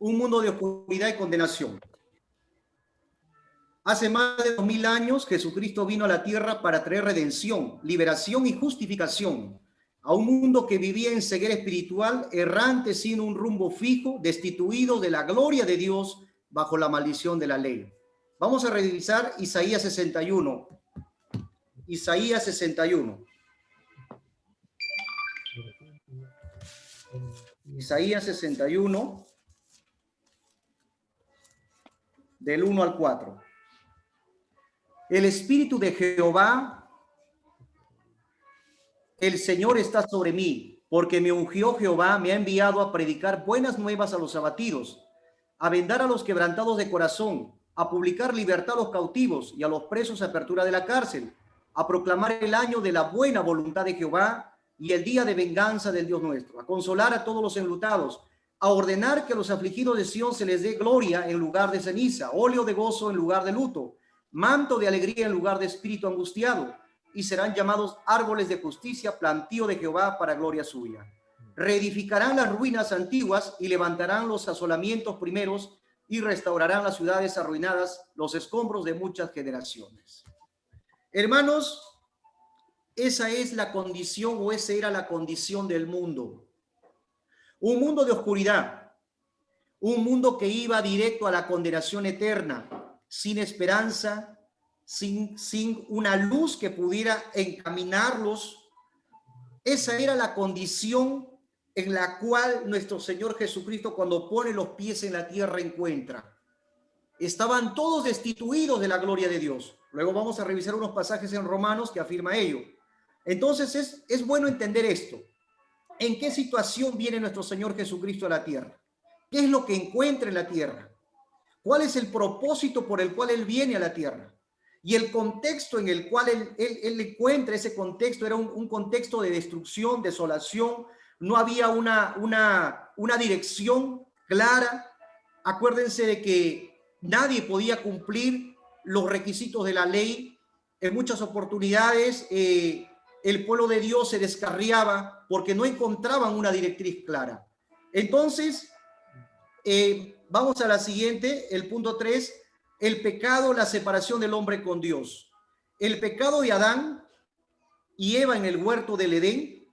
un mundo de oscuridad y condenación. Hace más de 2000 años, Jesucristo vino a la tierra para traer redención, liberación y justificación a un mundo que vivía en ceguera espiritual, errante, sin un rumbo fijo, destituido de la gloria de Dios, bajo la maldición de la ley. Vamos a revisar Isaías 61. Isaías 61. Isaías 61, del 1 al 4. El Espíritu de Jehová, el Señor, está sobre mí, porque me ungió Jehová, me ha enviado a predicar buenas nuevas a los abatidos, a vendar a los quebrantados de corazón, a publicar libertad a los cautivos y a los presos apertura de la cárcel, a proclamar el año de la buena voluntad de Jehová y el día de venganza del Dios nuestro, a consolar a todos los enlutados, a ordenar que a los afligidos de Sión se les dé gloria en lugar de ceniza, óleo de gozo en lugar de luto, manto de alegría en lugar de espíritu angustiado, y serán llamados árboles de justicia, plantío de Jehová para gloria suya. Reedificarán las ruinas antiguas y levantarán los asolamientos primeros y restaurarán las ciudades arruinadas, los escombros de muchas generaciones. Hermanos, esa es la condición, o esa era la condición del mundo. Un mundo de oscuridad, un mundo que iba directo a la condenación eterna, sin esperanza, sin una luz que pudiera encaminarlos. Esa era la condición en la cual nuestro Señor Jesucristo, cuando pone los pies en la tierra, encuentra. Estaban todos destituidos de la gloria de Dios. Luego vamos a revisar unos pasajes en Romanos que afirma ello. Entonces es bueno entender esto. ¿En qué situación viene nuestro Señor Jesucristo a la tierra? ¿Qué es lo que encuentra en la tierra? ¿Cuál es el propósito por el cual Él viene a la tierra? Y el contexto en el cual él encuentra ese contexto era un contexto de destrucción, desolación. No había una dirección clara. Acuérdense de que nadie podía cumplir los requisitos de la ley. En muchas oportunidades el pueblo de Dios se descarriaba porque no encontraban una directriz clara. Entonces, vamos a la siguiente, el punto 3. El pecado, la separación del hombre con Dios. El pecado de Adán y Eva en el huerto del Edén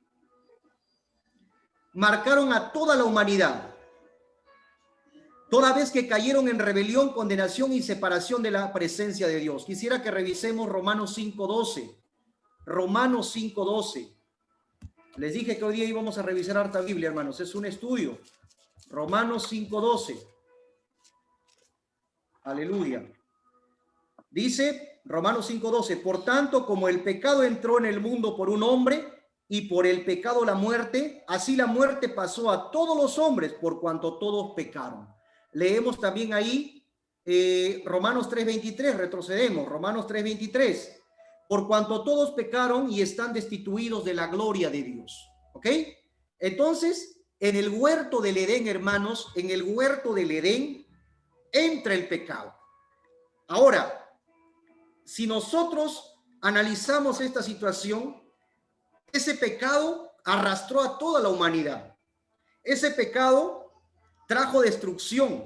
marcaron a toda la humanidad, toda vez que cayeron en rebelión, condenación y separación de la presencia de Dios. Quisiera que revisemos Romanos 5:12. Romanos 5:12. Les dije que hoy día íbamos a revisar harta Biblia, hermanos. Es un estudio. Romanos 5:12. Aleluya. Dice Romanos 5:12, por tanto, como el pecado entró en el mundo por un hombre y por el pecado la muerte, así la muerte pasó a todos los hombres por cuanto todos pecaron. Leemos también ahí Romanos 3:23, retrocedemos, Romanos 3:23, por cuanto todos pecaron y están destituidos de la gloria de Dios. ¿Ok? Entonces, en el huerto del Edén, hermanos, en el huerto del Edén entra el pecado. Ahora, si nosotros analizamos esta situación, ese pecado arrastró a toda la humanidad. Ese pecado trajo destrucción.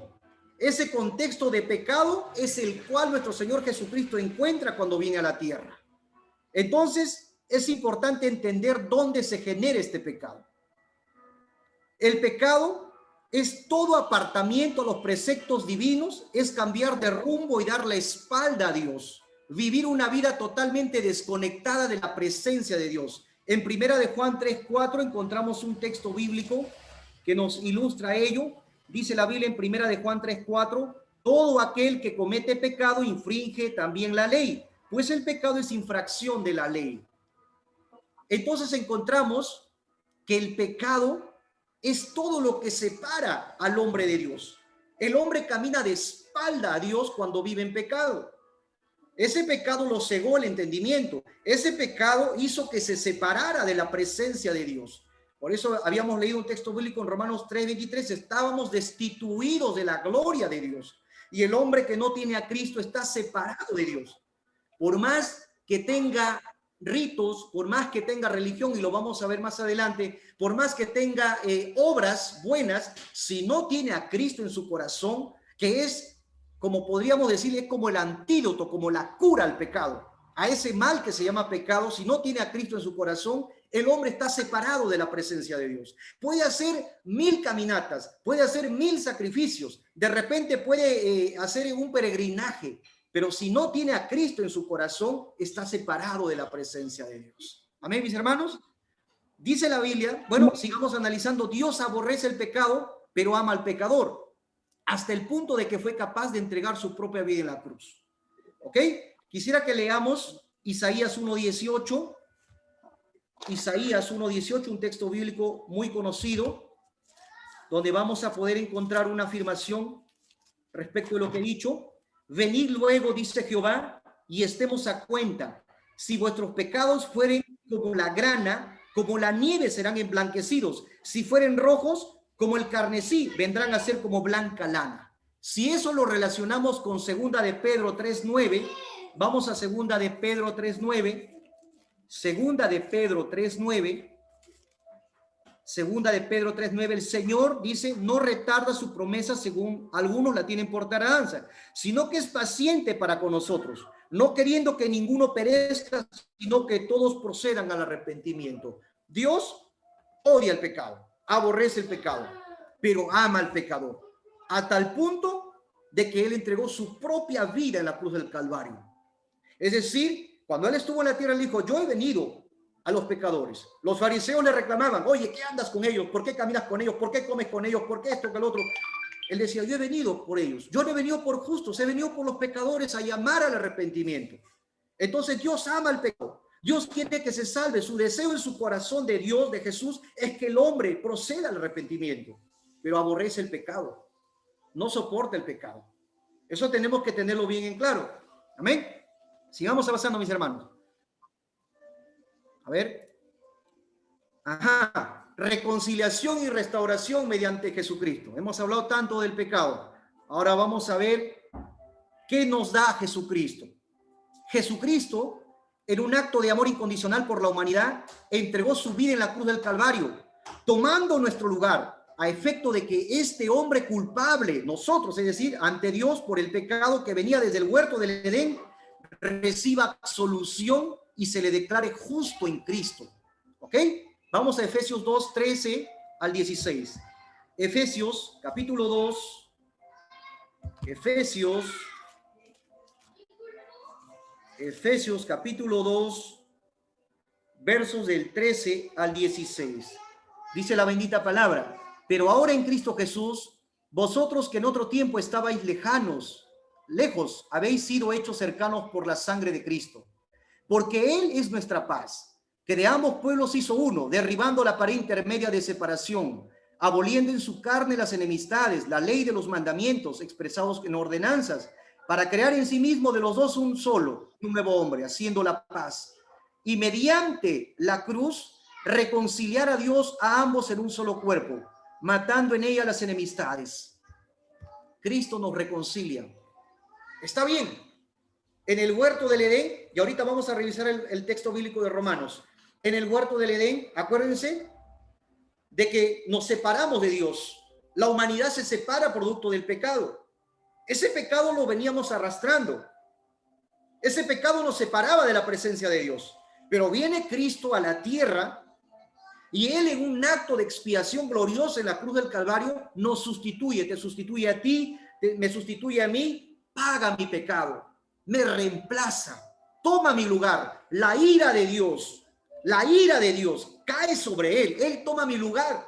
Ese contexto de pecado es el cual nuestro Señor Jesucristo encuentra cuando viene a la tierra. Entonces, es importante entender dónde se genera este pecado. El pecado es todo apartamiento a los preceptos divinos, es cambiar de rumbo y dar la espalda a Dios, vivir una vida totalmente desconectada de la presencia de Dios. En Primera de Juan 3:4 encontramos un texto bíblico que nos ilustra ello. Dice la Biblia en Primera de Juan 3:4, todo aquel que comete pecado infringe también la ley, pues el pecado es infracción de la ley. Entonces encontramos que el pecado es todo lo que separa al hombre de Dios. El hombre camina de espalda a Dios cuando vive en pecado. Ese pecado lo cegó el entendimiento. Ese pecado hizo que se separara de la presencia de Dios. Por eso habíamos leído un texto bíblico en Romanos 3:23. Estábamos destituidos de la gloria de Dios. Y el hombre que no tiene a Cristo está separado de Dios. Por más que tenga ritos, por más que tenga religión, y lo vamos a ver más adelante, por más que tenga obras buenas, si no tiene a Cristo en su corazón, que es, como podríamos decir, es como el antídoto, como la cura al pecado, a ese mal que se llama pecado, si no tiene a Cristo en su corazón, el hombre está separado de la presencia de Dios. Puede hacer 1000 caminatas, puede hacer 1000 sacrificios, de repente puede hacer un peregrinaje, pero si no tiene a Cristo en su corazón, está separado de la presencia de Dios. Amén, mis hermanos. Dice la Biblia, bueno, sigamos analizando, Dios aborrece el pecado, pero ama al pecador, hasta el punto de que fue capaz de entregar su propia vida en la cruz. ¿Ok? Quisiera que leamos Isaías 1:18. Isaías 1:18, un texto bíblico muy conocido, donde vamos a poder encontrar una afirmación respecto de lo que he dicho. Venid luego, dice Jehová, y estemos a cuenta. Si vuestros pecados fueren como la grana, como la nieve serán emblanquecidos. Si fueren rojos, como el carmesí, vendrán a ser como blanca lana. Si eso lo relacionamos con segunda de Pedro 3:9, vamos a segunda de Pedro 3:9. Segunda de Pedro 3:9. Segunda de Pedro 3:9, el Señor dice, no retarda su promesa según algunos la tienen por tardanza, sino que es paciente para con nosotros, no queriendo que ninguno perezca, sino que todos procedan al arrepentimiento. Dios odia el pecado, aborrece el pecado, pero ama al pecador, a tal punto de que Él entregó su propia vida en la cruz del Calvario. Es decir, cuando Él estuvo en la tierra, Él dijo, yo he venido a los pecadores. Los fariseos le reclamaban, oye, ¿qué andas con ellos? ¿Por qué caminas con ellos? ¿Por qué comes con ellos? ¿Por qué esto que el otro? Él decía, yo he venido por ellos. Yo no he venido por justos, he venido por los pecadores a llamar al arrepentimiento. Entonces Dios ama al pecado. Dios quiere que se salve. Su deseo en su corazón de Dios, de Jesús, es que el hombre proceda al arrepentimiento, pero aborrece el pecado. No soporta el pecado. Eso tenemos que tenerlo bien en claro. Amén. Sigamos avanzando, mis hermanos. A ver. Ajá. Reconciliación y restauración mediante Jesucristo. Hemos hablado tanto del pecado. Ahora vamos a ver qué nos da Jesucristo. Jesucristo, en un acto de amor incondicional por la humanidad, entregó su vida en la cruz del Calvario, tomando nuestro lugar, a efecto de que este hombre culpable, nosotros, es decir, ante Dios por el pecado que venía desde el huerto del Edén, reciba absolución y se le declare justo en Cristo. ¿Ok? Vamos a Efesios 2, 13 al 16. Efesios, capítulo 2. Efesios, capítulo 2, versos del 13 al 16. Dice la bendita palabra, pero ahora en Cristo Jesús, vosotros que en otro tiempo estabais lejos, habéis sido hechos cercanos por la sangre de Cristo, porque Él es nuestra paz, que de ambos pueblos hizo uno, derribando la pared intermedia de separación, aboliendo en su carne las enemistades, la ley de los mandamientos expresados en ordenanzas, para crear en sí mismo de los dos un solo, un nuevo hombre, haciendo la paz, y mediante la cruz reconciliar a Dios a ambos en un solo cuerpo, matando en ella las enemistades. Cristo nos reconcilia. Está bien. En el huerto del Edén, y ahorita vamos a revisar el texto bíblico de Romanos. En el huerto del Edén, acuérdense de que nos separamos de Dios. La humanidad se separa producto del pecado. Ese pecado lo veníamos arrastrando. Ese pecado nos separaba de la presencia de Dios. Pero viene Cristo a la tierra y Él, en un acto de expiación gloriosa en la cruz del Calvario, nos sustituye, te sustituye a ti, me sustituye a mí, paga mi pecado, me reemplaza, toma mi lugar. La ira de Dios cae sobre Él. Él toma mi lugar.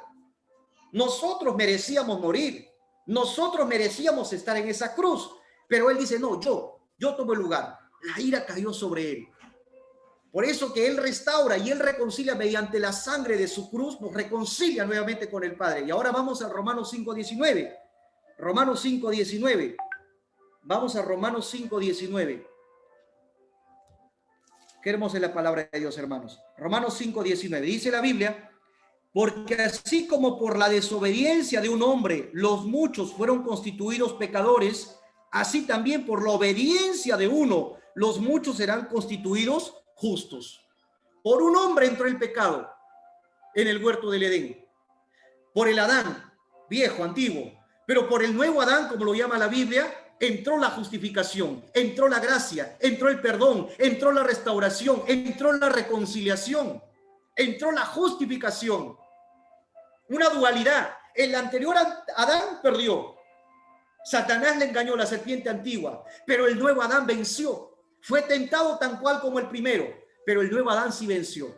Nosotros merecíamos morir. Nosotros merecíamos estar en esa cruz. Pero Él dice, no, yo tomo el lugar. La ira cayó sobre Él. Por eso que Él restaura y Él reconcilia mediante la sangre de su cruz, nos reconcilia nuevamente con el Padre. Y ahora vamos a Romanos 5:19. Romanos 5:19. Vamos a Romanos 5:19. Qué hermosa es la palabra de Dios, hermanos. Romanos 5:19. Dice la Biblia, porque así como por la desobediencia de un hombre los muchos fueron constituidos pecadores, así también por la obediencia de uno los muchos serán constituidos justos. Por un hombre entró el pecado en el huerto del Edén. Por el Adán, viejo, antiguo. Pero por el nuevo Adán, como lo llama la Biblia, entró la justificación, entró la gracia, entró el perdón, entró la restauración, entró la reconciliación, entró la justificación. Una dualidad. El anterior Adán perdió. Satanás le engañó, la serpiente antigua, pero el nuevo Adán venció. Fue tentado tan cual como el primero, pero el nuevo Adán sí venció.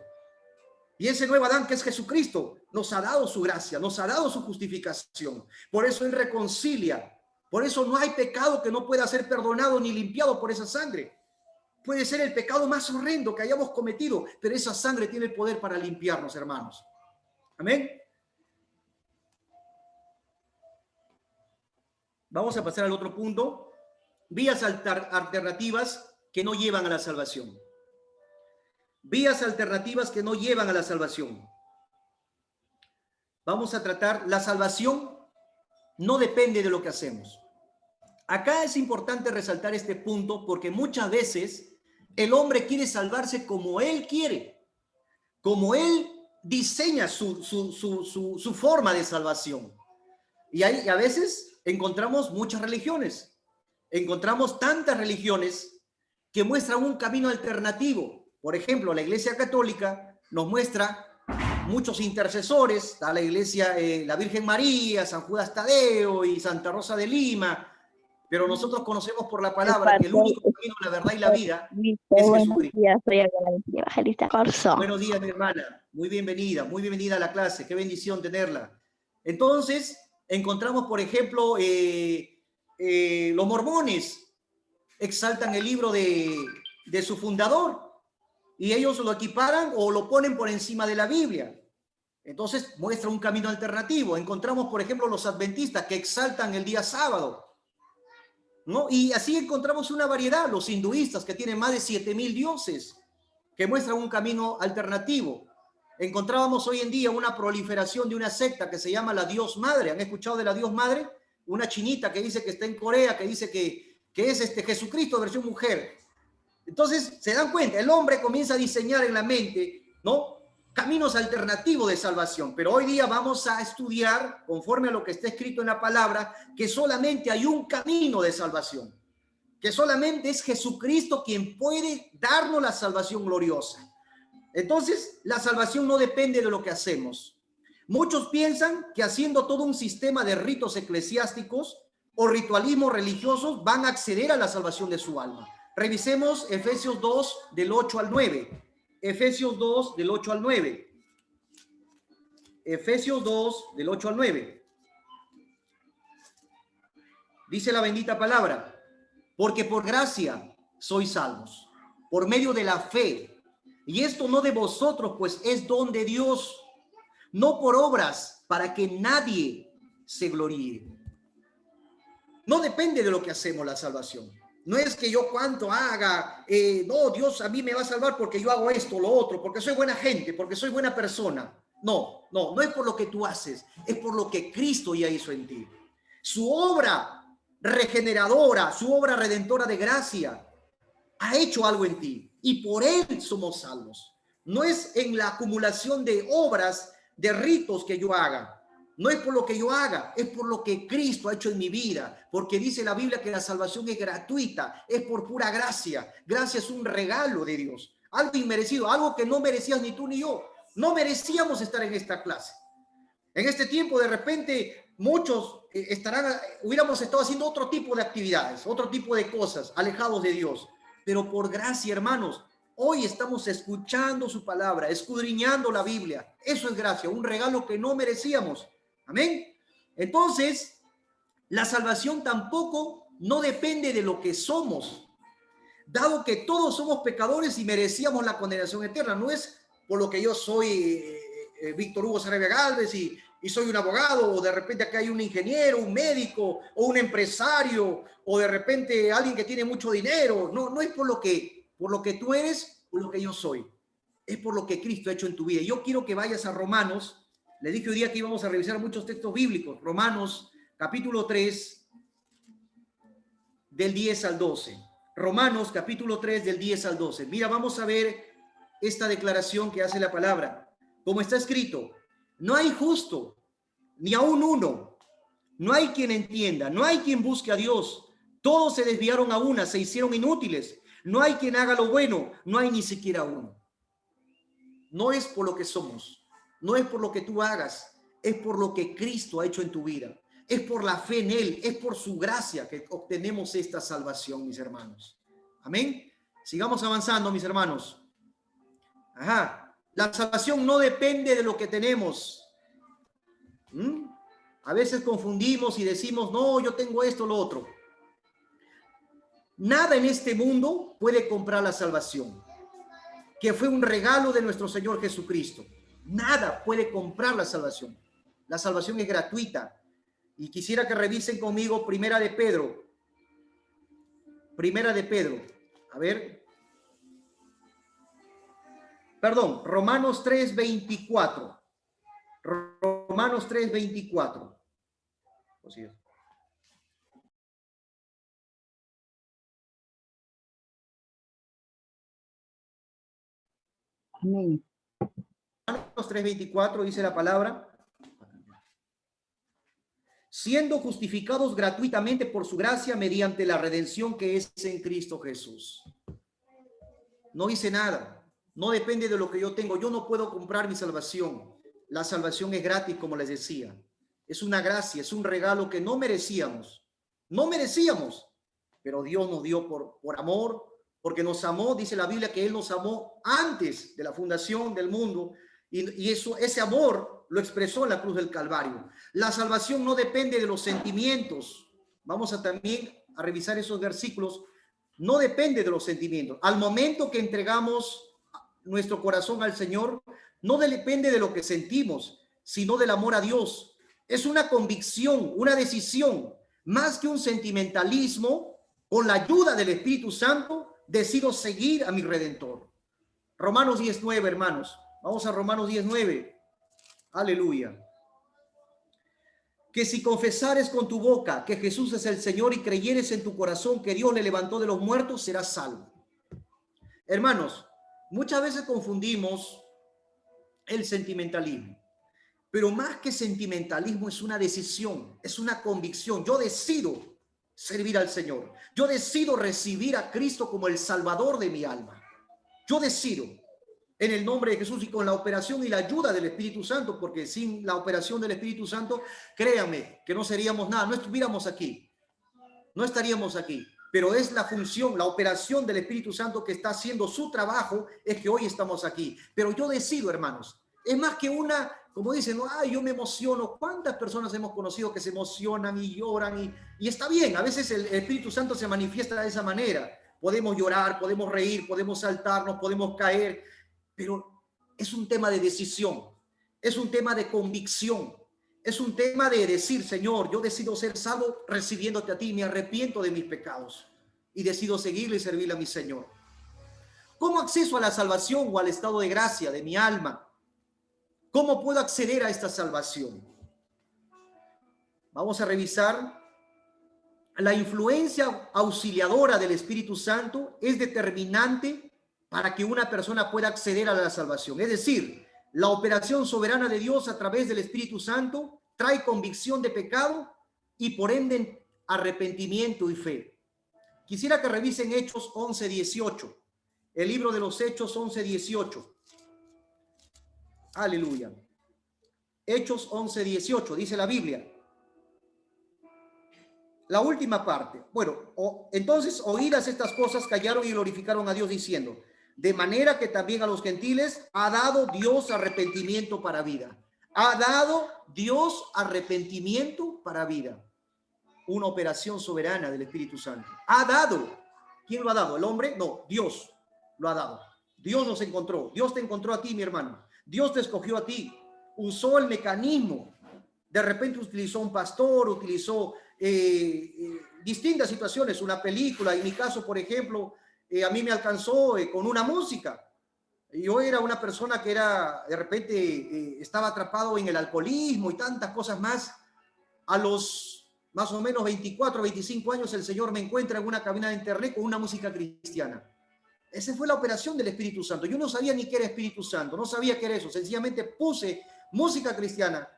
Y ese nuevo Adán, que es Jesucristo, nos ha dado su gracia, nos ha dado su justificación. Por eso Él reconcilia. Por eso no hay pecado que no pueda ser perdonado ni limpiado por esa sangre. Puede ser el pecado más horrendo que hayamos cometido, pero esa sangre tiene el poder para limpiarnos, hermanos. Amén. Vamos a pasar al otro punto. Vías alternativas que no llevan a la salvación. Vías alternativas que no llevan a la salvación. Vamos a tratar, la salvación no depende de lo que hacemos. Acá es importante resaltar este punto porque muchas veces el hombre quiere salvarse como él quiere, como él diseña su forma de salvación. Y a veces encontramos muchas religiones, encontramos tantas religiones que muestran un camino alternativo. Por ejemplo, la Iglesia Católica nos muestra muchos intercesores, está la Iglesia, la Virgen María, San Judas Tadeo y Santa Rosa de Lima, pero nosotros conocemos por la palabra que el único camino, la verdad y la vida es Jesucristo. Evangelista Corso. Buenos días, mi hermana. Muy bienvenida a la clase. Qué bendición tenerla. Entonces, encontramos, por ejemplo, los mormones exaltan el libro de su fundador y ellos lo equiparan o lo ponen por encima de la Biblia. Entonces, muestra un camino alternativo. Encontramos, por ejemplo, los adventistas que exaltan el día sábado, ¿no? Y así encontramos una variedad, los hinduistas que tienen más de 7,000 dioses, que muestran un camino alternativo. Encontrábamos hoy en día una proliferación de una secta que se llama la Dios Madre. ¿Han escuchado de la Dios Madre? Una chinita que dice que está en Corea, que dice que es Jesucristo versión mujer. Entonces, se dan cuenta, el hombre comienza a diseñar en la mente, ¿no?, caminos alternativos de salvación. Pero hoy día vamos a estudiar, conforme a lo que está escrito en la palabra, que solamente hay un camino de salvación, que solamente es Jesucristo quien puede darnos la salvación gloriosa. Entonces, la salvación no depende de lo que hacemos. Muchos piensan que haciendo todo un sistema de ritos eclesiásticos o ritualismos religiosos van a acceder a la salvación de su alma. Revisemos Efesios 2, del 8 al 9. Efesios 2, del 8 al 9. Efesios 2, del 8 al 9. Dice la bendita palabra: porque por gracia sois salvos, por medio de la fe. Y esto no de vosotros, pues es don de Dios, no por obras, para que nadie se gloríe. No depende de lo que hacemos la salvación. No es que yo cuánto haga, no, Dios a mí me va a salvar porque yo hago esto, lo otro, porque soy buena gente, porque soy buena persona. No es por lo que tú haces, es por lo que Cristo ya hizo en ti. Su obra regeneradora, su obra redentora de gracia, ha hecho algo en ti y por Él somos salvos. No es en la acumulación de obras, de ritos que yo haga. No es por lo que yo haga, es por lo que Cristo ha hecho en mi vida, porque dice la Biblia que la salvación es gratuita, es por pura gracia. Gracia es un regalo de Dios, algo inmerecido, algo que no merecías ni tú ni yo. No merecíamos estar en esta clase. En este tiempo, de repente, muchos hubiéramos estado haciendo otro tipo de actividades, otro tipo de cosas, alejados de Dios. Pero por gracia, hermanos, hoy estamos escuchando su palabra, escudriñando la Biblia. Eso es gracia, un regalo que no merecíamos. Amén. Entonces, la salvación tampoco no depende de lo que somos, dado que todos somos pecadores y merecíamos la condenación eterna. No es por lo que yo soy Víctor Hugo Sarabia Gálvez y soy un abogado, o de repente acá hay un ingeniero, un médico, o un empresario, o de repente alguien que tiene mucho dinero. No es por lo que tú eres, por lo que yo soy. Es por lo que Cristo ha hecho en tu vida. Yo quiero que vayas a Romanos. Le dije hoy día que íbamos a revisar muchos textos bíblicos. Romanos, capítulo 3, del 10 al 12. Romanos, capítulo 3, del 10 al 12. Mira, vamos a ver esta declaración que hace la palabra. Como está escrito, no hay justo, ni aún uno. No hay quien entienda, no hay quien busque a Dios. Todos se desviaron a una, se hicieron inútiles. No hay quien haga lo bueno, no hay ni siquiera uno. No es por lo que somos, no es por lo que tú hagas, es por lo que Cristo ha hecho en tu vida. Es por la fe en Él, es por su gracia que obtenemos esta salvación, mis hermanos. Amén. Sigamos avanzando, mis hermanos. Ajá. La salvación no depende de lo que tenemos. A veces confundimos y decimos, no, yo tengo esto, lo otro. Nada en este mundo puede comprar la salvación, que fue un regalo de nuestro Señor Jesucristo. Nada puede comprar la salvación. La salvación es gratuita. Y quisiera que revisen conmigo Primera de Pedro. Primera de Pedro. A ver. Perdón, Romanos 3:24. Romanos 3:24. Así es. Amén. Romanos 3:24 dice la palabra. Siendo justificados gratuitamente por su gracia mediante la redención que es en Cristo Jesús. No hice nada. No depende de lo que yo tengo. Yo no puedo comprar mi salvación. La salvación es gratis, como les decía. Es una gracia, es un regalo que no merecíamos. No merecíamos. Pero Dios nos dio por amor, porque nos amó. Dice la Biblia que Él nos amó antes de la fundación del mundo. Y ese amor lo expresó en la cruz del Calvario. La salvación no depende de los sentimientos. Vamos a también a revisar esos versículos. No depende de los sentimientos. Al momento que entregamos nuestro corazón al Señor, no depende de lo que sentimos, sino del amor a Dios. Es una convicción, una decisión, más que un sentimentalismo. Con la ayuda del Espíritu Santo, decido seguir a mi Redentor. Romanos 10:9, hermanos. Vamos a Romanos 10:9. Aleluya. Que si confesares con tu boca que Jesús es el Señor y creyeres en tu corazón que Dios le levantó de los muertos, serás salvo. Hermanos, muchas veces confundimos el sentimentalismo, pero más que sentimentalismo es una decisión, es una convicción. Yo decido servir al Señor. Yo decido recibir a Cristo como el Salvador de mi alma. Yo decido en el nombre de Jesús y con la operación y la ayuda del Espíritu Santo, porque sin la operación del Espíritu Santo, créanme que no seríamos nada, no estuviéramos aquí, no estaríamos aquí. Pero es la función, la operación del Espíritu Santo que está haciendo su trabajo, es que hoy estamos aquí. Pero yo decido, hermanos, es más que una, como dicen, no, ay, yo me emociono. ¿Cuántas personas hemos conocido que se emocionan y lloran? Y está bien, a veces el Espíritu Santo se manifiesta de esa manera. Podemos llorar, podemos reír, podemos saltarnos, podemos caer, pero es un tema de decisión, es un tema de convicción, es un tema de decir, Señor, yo decido ser salvo recibiéndote a ti, me arrepiento de mis pecados y decido seguirle y servirle a mi Señor. ¿Cómo acceso a la salvación o al estado de gracia de mi alma? ¿Cómo puedo acceder a esta salvación? Vamos a revisar. La influencia auxiliadora del Espíritu Santo es determinante para que una persona pueda acceder a la salvación. Es decir, la operación soberana de Dios a través del Espíritu Santo trae convicción de pecado y por ende arrepentimiento y fe. Quisiera que revisen Hechos 11:18. El libro de los Hechos 11:18. Aleluya. Hechos 11:18, dice la Biblia. La última parte. Bueno, entonces oídas estas cosas callaron y glorificaron a Dios diciendo, de manera que también a los gentiles ha dado Dios arrepentimiento para vida. Ha dado Dios arrepentimiento para vida. Una operación soberana del Espíritu Santo. Ha dado. ¿Quién lo ha dado? ¿El hombre? No, Dios lo ha dado. Dios nos encontró. Dios te encontró a ti, mi hermano. Dios te escogió a ti. Usó el mecanismo. De repente utilizó un pastor, utilizó distintas situaciones, una película. En mi caso, por ejemplo, a mí me alcanzó con una música. Yo era una persona que era, de repente, estaba atrapado en el alcoholismo y tantas cosas más. A los más o menos 24, 25 años, el Señor me encuentra en una cabina de internet con una música cristiana. Esa fue la operación del Espíritu Santo. Yo no sabía ni qué era Espíritu Santo, no sabía qué era eso. Sencillamente puse música cristiana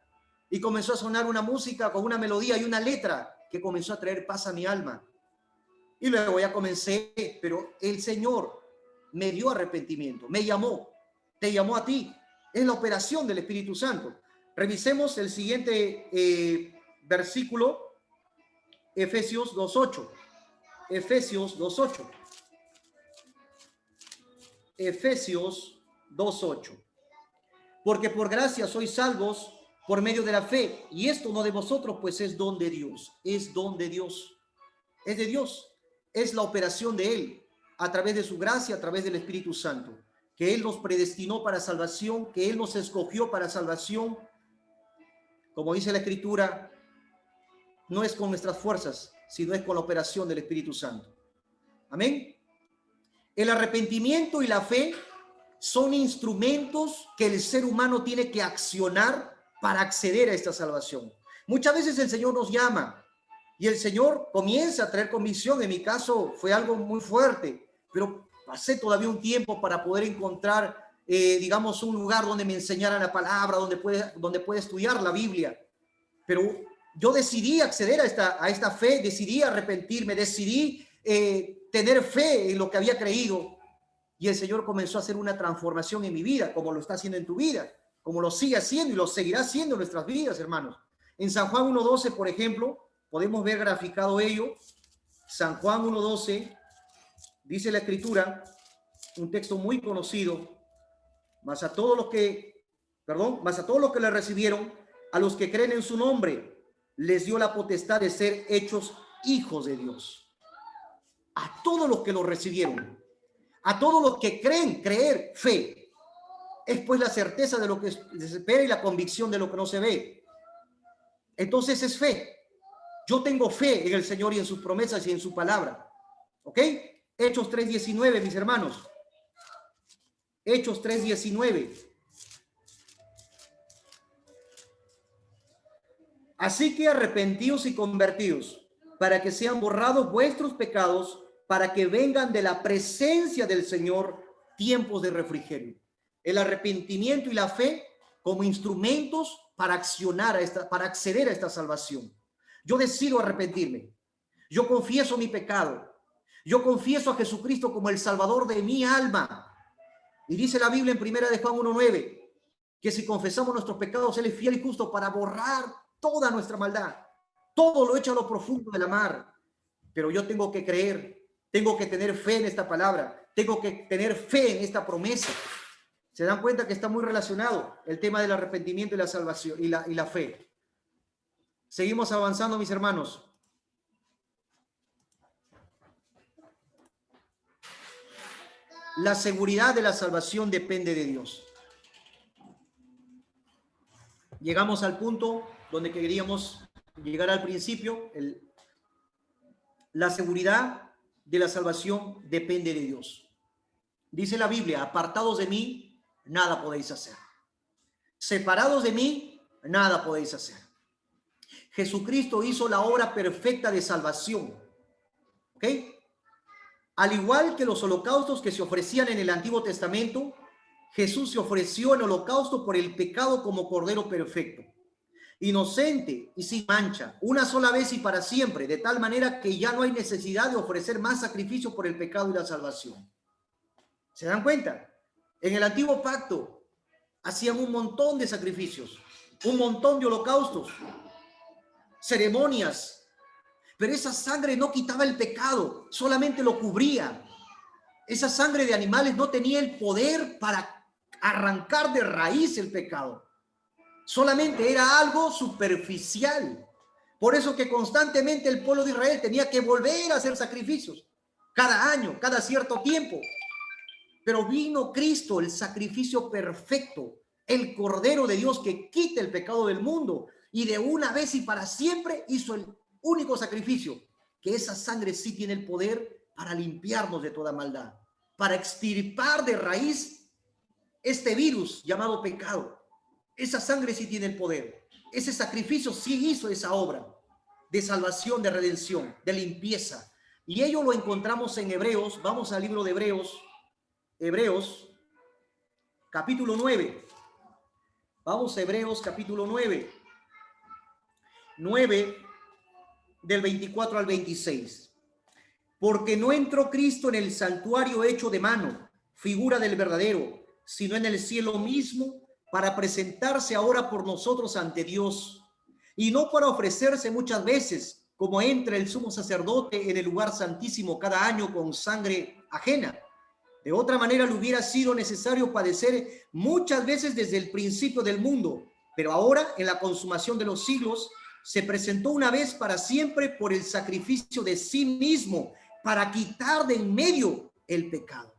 y comenzó a sonar una música con una melodía y una letra que comenzó a traer paz a mi alma. Y luego ya comencé, pero el Señor me dio arrepentimiento, me llamó, te llamó a ti. Es la operación del Espíritu Santo. Revisemos el siguiente versículo, Efesios 2:8. Efesios 2:8. Efesios 2:8. Porque por gracia sois salvos por medio de la fe, y esto no de vosotros, pues es don de Dios. Es don de Dios. Es de Dios. Es la operación de Él, a través de su gracia, a través del Espíritu Santo, que Él nos predestinó para salvación, que Él nos escogió para salvación. Como dice la Escritura, no es con nuestras fuerzas, sino es con la operación del Espíritu Santo. Amén. El arrepentimiento y la fe son instrumentos que el ser humano tiene que accionar para acceder a esta salvación. Muchas veces el Señor nos llama y el Señor comienza a traer convicción. En mi caso fue algo muy fuerte, pero pasé todavía un tiempo para poder encontrar, digamos, un lugar donde me enseñaran la palabra, donde pueda estudiar la Biblia. Pero yo decidí acceder a esta fe, decidí arrepentirme, decidí tener fe en lo que había creído. Y el Señor comenzó a hacer una transformación en mi vida, como lo está haciendo en tu vida, como lo sigue haciendo y lo seguirá haciendo en nuestras vidas, hermanos. En San Juan 1:12, por ejemplo, podemos ver graficado ello. San Juan 1:12, dice la Escritura, un texto muy conocido, mas a todos los que le recibieron, a los que creen en su nombre, les dio la potestad de ser hechos hijos de Dios. A todos los que lo recibieron, a todos los que creen, creer, fe, es pues la certeza de lo que se espera y la convicción de lo que no se ve. Entonces es fe. Yo tengo fe en el Señor y en sus promesas y en su palabra. ¿Ok? Hechos 3:19, mis hermanos. Hechos 3:19. Así que arrepentíos y convertíos, para que sean borrados vuestros pecados, para que vengan de la presencia del Señor tiempos de refrigerio. El arrepentimiento y la fe como instrumentos para para acceder a esta salvación. Yo decido arrepentirme. Yo confieso mi pecado. Yo confieso a Jesucristo como el Salvador de mi alma. Y dice la Biblia en 1 de Juan 1:9, que si confesamos nuestros pecados, Él es fiel y justo para borrar toda nuestra maldad. Todo lo echa a lo profundo de la mar. Pero yo tengo que creer, tengo que tener fe en esta palabra, tengo que tener fe en esta promesa. ¿Se dan cuenta que está muy relacionado el tema del arrepentimiento y la salvación y la fe? Seguimos avanzando, mis hermanos. La seguridad de la salvación depende de Dios. Llegamos al punto donde queríamos llegar al principio. La seguridad de la salvación depende de Dios. Dice la Biblia, apartados de mí, nada podéis hacer. Separados de mí, nada podéis hacer. Jesucristo hizo la obra perfecta de salvación. ¿Ok? Al igual que los holocaustos que se ofrecían en el Antiguo Testamento, Jesús se ofreció en holocausto por el pecado como cordero perfecto, inocente y sin mancha, una sola vez y para siempre, de tal manera que ya no hay necesidad de ofrecer más sacrificios por el pecado y la salvación. ¿Se dan cuenta? En el antiguo pacto hacían un montón de sacrificios, un montón de holocaustos, ceremonias, pero esa sangre no quitaba el pecado, solamente lo cubría. Esa sangre de animales no tenía el poder para arrancar de raíz el pecado. Solamente era algo superficial. Por eso que constantemente el pueblo de Israel tenía que volver a hacer sacrificios cada año, cada cierto tiempo. Pero vino Cristo, el sacrificio perfecto, el Cordero de Dios que quita el pecado del mundo, y de una vez y para siempre hizo el único sacrificio, que esa sangre sí tiene el poder para limpiarnos de toda maldad, para extirpar de raíz este virus llamado pecado. Esa sangre sí tiene el poder. Ese sacrificio sí hizo esa obra de salvación, de redención, de limpieza. Y ello lo encontramos en Hebreos. Vamos al libro de Hebreos, Hebreos capítulo 9. Vamos a Hebreos capítulo 9. 9 del 24 al 26. Porque no entró Cristo en el santuario hecho de mano, figura del verdadero, sino en el cielo mismo, para presentarse ahora por nosotros ante Dios, y no para ofrecerse muchas veces, como entra el sumo sacerdote en el lugar santísimo cada año con sangre ajena. De otra manera le hubiera sido necesario padecer muchas veces desde el principio del mundo, pero ahora, en la consumación de los siglos, se presentó una vez para siempre por el sacrificio de sí mismo, para quitar de en medio el pecado.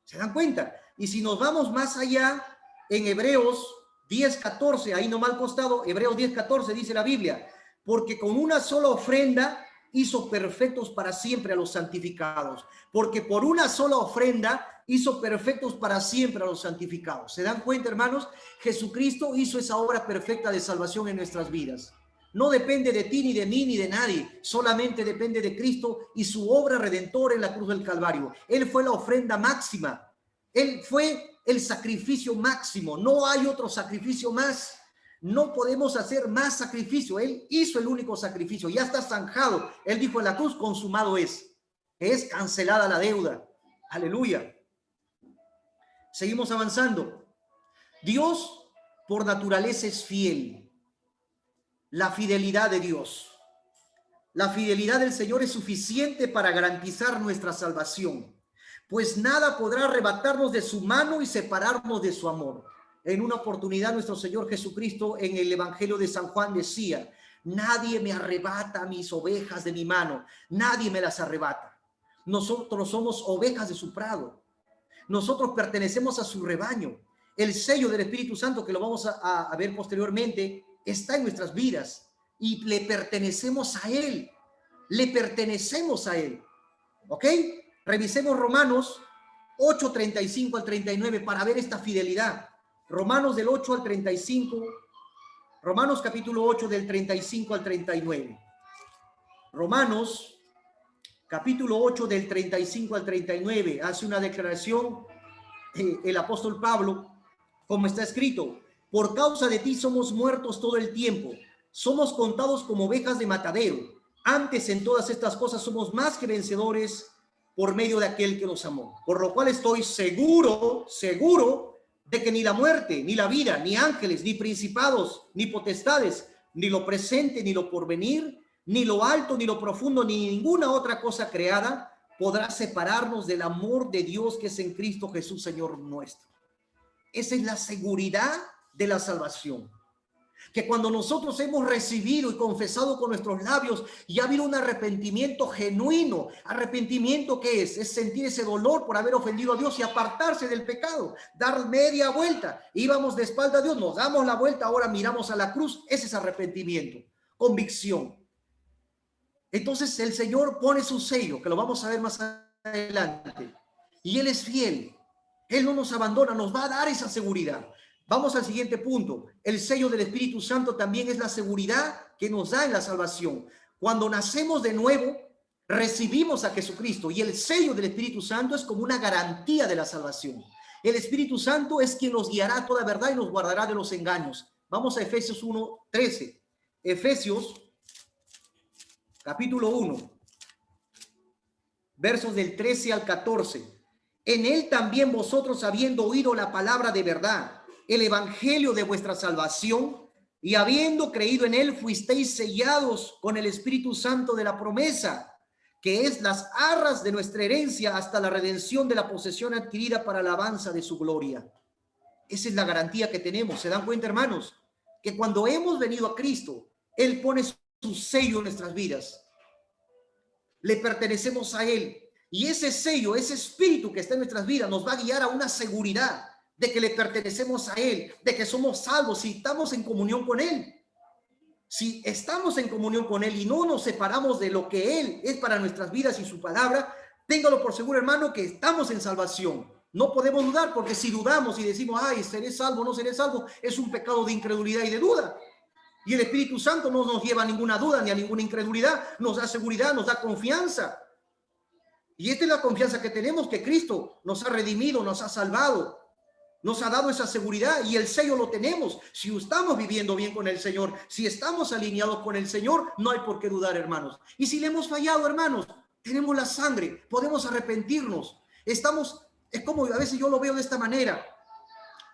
¿Se dan cuenta? Y si nos vamos más allá, en Hebreos 10:14, ahí nomás al costado, Hebreos 10:14 dice la Biblia, porque con una sola ofrenda hizo perfectos para siempre a los santificados, porque por una sola ofrenda hizo perfectos para siempre a los santificados. ¿Se dan cuenta, hermanos? Jesucristo hizo esa obra perfecta de salvación en nuestras vidas. No depende de ti, ni de mí, ni de nadie. Solamente depende de Cristo y su obra redentora en la cruz del Calvario. Él fue la ofrenda máxima. Él fue el sacrificio máximo. No hay otro sacrificio más. No podemos hacer más sacrificio. Él hizo el único sacrificio. Ya está zanjado. Él dijo en la cruz, consumado es. Es cancelada la deuda. Aleluya. Seguimos avanzando. Dios por naturaleza es fiel. La fidelidad de Dios. La fidelidad del Señor es suficiente para garantizar nuestra salvación, pues nada podrá arrebatarnos de su mano y separarnos de su amor. En una oportunidad nuestro Señor Jesucristo en el Evangelio de San Juan decía, nadie me arrebata mis ovejas de mi mano, nadie me las arrebata. Nosotros somos ovejas de su prado, nosotros pertenecemos a su rebaño. El sello del Espíritu Santo, que lo vamos a ver posteriormente, está en nuestras vidas y le pertenecemos a Él. Le pertenecemos a Él. ¿Ok? Revisemos Romanos 8:35 al 39 para ver esta fidelidad. Romanos del 8 al 35. Romanos capítulo 8 del 35 al 39. Romanos capítulo 8 del 35 al 39. Hace una declaración el apóstol Pablo, como está escrito, por causa de ti somos muertos todo el tiempo, somos contados como ovejas de matadero. Antes en todas estas cosas somos más que vencedores por medio de aquel que nos amó. Por lo cual estoy seguro de que ni la muerte, ni la vida, ni ángeles, ni principados, ni potestades, ni lo presente, ni lo porvenir, ni lo alto, ni lo profundo, ni ninguna otra cosa creada podrá separarnos del amor de Dios que es en Cristo Jesús, Señor nuestro. Esa es la seguridad de la salvación. Que cuando nosotros hemos recibido y confesado con nuestros labios y ha habido un arrepentimiento genuino, arrepentimiento ¿qué es? Es sentir ese dolor por haber ofendido a Dios y apartarse del pecado, dar media vuelta. Íbamos de espalda a Dios, nos damos la vuelta, ahora miramos a la cruz. Ese es arrepentimiento, convicción. Entonces el Señor pone su sello, que lo vamos a ver más adelante, y Él es fiel. Él no nos abandona, nos va a dar esa seguridad. Vamos al siguiente punto. El sello del Espíritu Santo también es la seguridad que nos da en la salvación. Cuando nacemos de nuevo, recibimos a Jesucristo y el sello del Espíritu Santo es como una garantía de la salvación. El Espíritu Santo es quien nos guiará a toda verdad y nos guardará de los engaños. Vamos a Efesios 1:13. Efesios capítulo 1, versos del 13 al 14. En él también vosotros, habiendo oído la palabra de verdad, el evangelio de vuestra salvación, y habiendo creído en él, fuisteis sellados con el Espíritu Santo de la promesa, que es las arras de nuestra herencia hasta la redención de la posesión adquirida para la alabanza de su gloria. Esa es la garantía que tenemos. ¿Se dan cuenta, hermanos? Que cuando hemos venido a Cristo, Él pone su sello en nuestras vidas. Le pertenecemos a Él. Y ese sello, ese espíritu que está en nuestras vidas nos va a guiar a una seguridad de que le pertenecemos a Él, de que somos salvos si estamos en comunión con Él. Si estamos en comunión con Él y no nos separamos de lo que Él es para nuestras vidas y su palabra, téngalo por seguro, hermano, que estamos en salvación. No podemos dudar, porque si dudamos y decimos, ay, ¿seré salvo o no seré salvo? Es un pecado de incredulidad y de duda. Y el Espíritu Santo no nos lleva a ninguna duda ni a ninguna incredulidad. Nos da seguridad, nos da confianza. Y esta es la confianza que tenemos, que Cristo nos ha redimido, nos ha salvado, nos ha dado esa seguridad y el sello lo tenemos. Si estamos viviendo bien con el Señor, si estamos alineados con el Señor, no hay por qué dudar, hermanos. Y si le hemos fallado, hermanos, tenemos la sangre, podemos arrepentirnos. Es como a veces yo lo veo de esta manera.